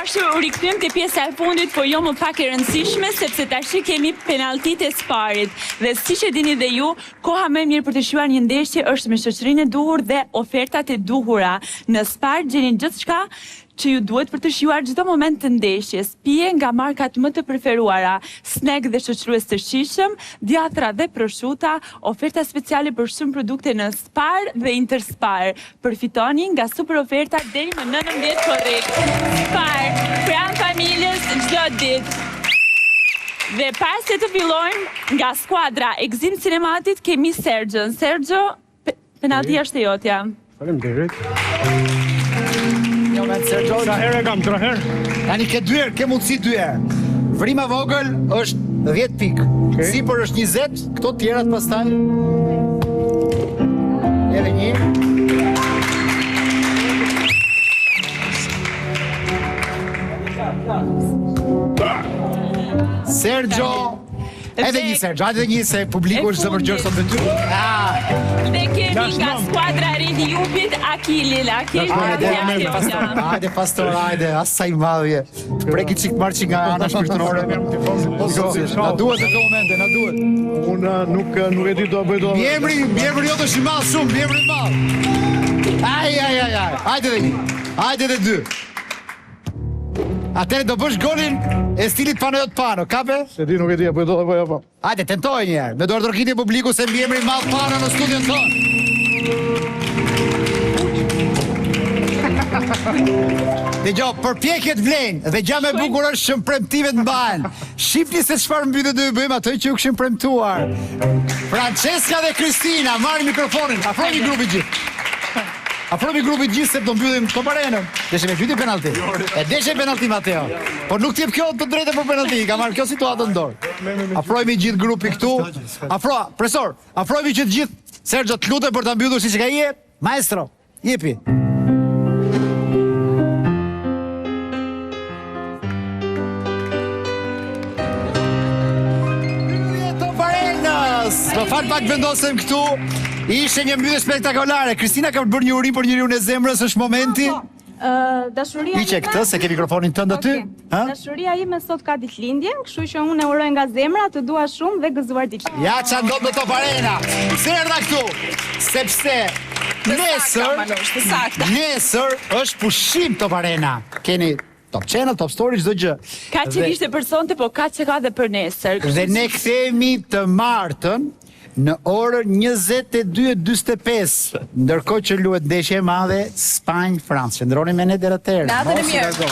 dashur, u rikthym te pjesa e fundit, por jo më pak e rëndësishme, sepse tash kemi penalltitë e Sparit. Dhe siç e dini dhe ju, koha më e mirë për të shijuar një ndeshje është me shoqërinë e duhur dhe ofertat e duhura. Në Spar gjeni gjithçka që ju duhet për të shijuar çdo moment të ndeshjes, pije nga markat më të preferuara, snack dhe shoqërues të shijshëm, djatra dhe prosciuta, oferta speciale për shumë produkte në Spar dhe Interspar. Përfitoni nga super oferta deri më 19 korrik. Spar, pranë familjes çdo ditë. Dhe pas se të fillojmë nga skuadra Exim Cinematit kemi Sergjon. Sergjo, penaltia është e jotja. Faleminderit. Sergjo, Tra herë e kam, tra herë. tani ke dy herë, ke mundësi dy herë. Vrima vogël është 10 pikë. Sipër është 20, këto tjerat pastaj. Edhe një. Sergjo. Edhe një Sergjo, hajde një se publiku është zëmërgjër sot me ty. Dhe kemi nga skuadra Redi Jupit, Akilin. Hajde pastor, hajde, asaj madhje. Preki qik marqi nga ana shpirtërore. Na duhet e të momente, na duhet. Unë nuk e di do bëj do. Mjemri jo të shimal shumë, mjemri mal. Hajde dhe një, hajde dhe dy. Atere do bësh golin e stilit Panajot Pano, kape? Se di nuk e di, bëj do dhe bëj apo. Hajde, tentoj njerë, me dorë dërkiti publiku se mjemri mal Pano në studion tonë. Dhe gjo, përpjekjet vlenë, dhe gja me bukur është që premtimet mbahen. Shifni se çfarë mbytë dhe bëjmë ato që ju këshim premtuar. Francesca dhe Kristina, marri mikrofonin, afroni grupi gjithë. Afromi grupit gjithë se do mbyllim Top Arenën. Deshe me pyti penalti. E deshe penalti Mateo. Por nuk t'jep kjo të drejtë për penalti, ka marrë kjo situatë në dorë. Afrojmi gjithë grupi këtu. Profesor, afrojmi që të gjithë. Sergjo, të lutem për ta mbyllur si që ka je. Maestro, jepi. Top Arenës. Më fal pak vendosem këtu. Ishe një mbyllje spektakolare. Kristina ka bërë një urim për njeriun e zemrës, është momenti. Dashuria Iqe këtë, se ke mikrofonin tënd aty. Dashuria ime sot ka ditëlindjen, kështu që unë e uroj nga zemra, të dua shumë dhe gëzuar ditëlindjen. Ja që ndodh në Top Arena. Se erdha këtu, sepse nesër është pushim Top Arena. Keni Top Channel, Top Story, çdo gjë. Ka që kishte për sonte, po ka që ka dhe për nesër. Dhe ne kthehemi të martën në orën 22:45, ndërkohë që luhet ndeshje e madhe Spanjë-Francë. Qëndroni me ne deri atëherë. Natën e mirë.